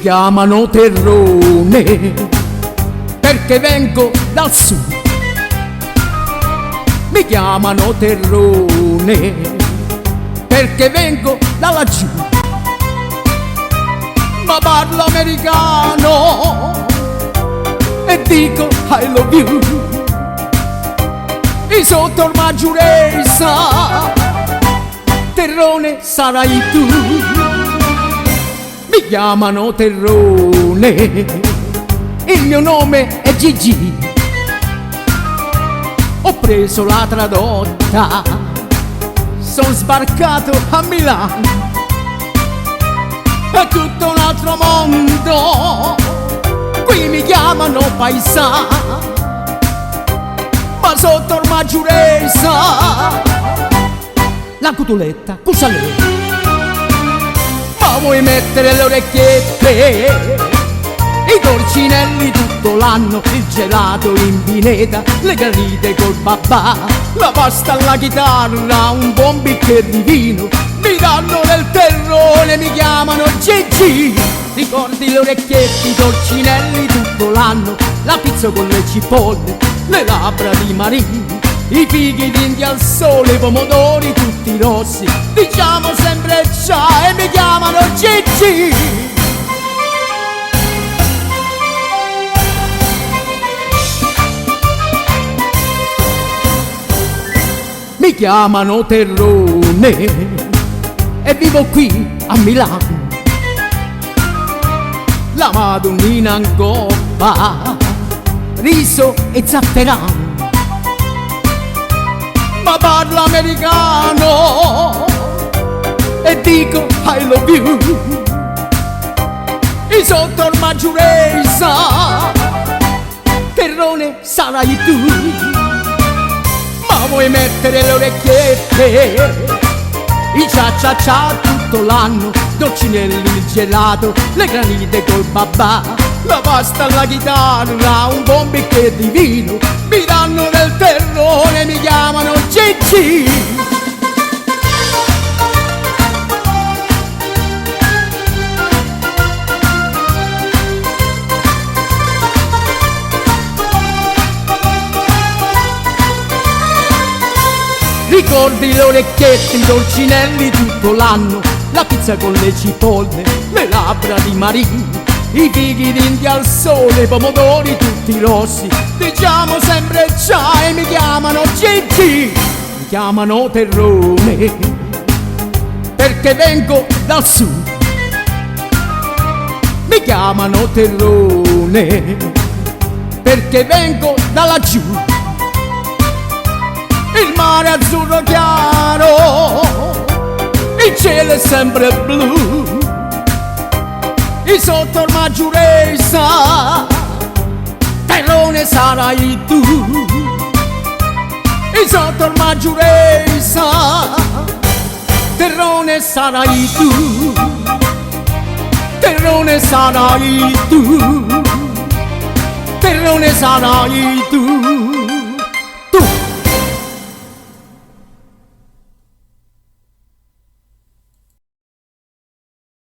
chiamano terrone perché vengo dal sud. Mi chiamano terrone perché vengo da laggiù. Ma parlo americano e dico I love you. E sotto il maggioressa terrone sarai tu. Mi chiamano terrone, il mio nome è Gigi. Ho preso la tradotta, son sbarcato a Milano. È tutto un altro mondo, qui mi chiamano paesano. Ma sotto il maggioressa la cotoletta cosa lei? Ma vuoi mettere le orecchiette, i dolcinelli tutto l'anno, il gelato in pineta, le granite col babà, la pasta alla chitarra, un buon bicchiere di vino. Mi danno del terrone, mi chiamano Gigi. Ricordi le orecchiette, i dolcinelli tutto l'anno, la pizza con le cipolle, le labbra di Marini, i fighi d'India al sole, i pomodori tutti rossi. Diciamo sempre ciao e mi chiamano Gigi. Mi chiamano terrone e vivo qui a Milano. La Madonnina in coppa, riso e zafferano. Ma parlo americano e dico I love you. E sotto il maggioressa terrone sarai tu. Ma vuoi mettere le orecchiette, i cia cia cia tutto l'anno, dolcinelli, il gelato, le granite col babà, la pasta alla chitarra, un buon bicchiere di vino. Mi danno del terrone, mi chiamano Gigi. Ricordi le orecchiette, i dolcinelli tutto l'anno, la pizza con le cipolle, le labbra di Marini, i fighi d'India al sole, i pomodori tutti rossi. Diciamo sempre ciao e mi chiamano Gigi. Mi chiamano terrone perché vengo dal sud. Mi chiamano terrone perché vengo da laggiù. Il mare azzurro chiaro, il cielo è sempre blu. E sotto il maggioressa terrone sarai tu. E sotto il maggioressa terrone sarai tu. Terrone sarai tu. Terrone sarai tu.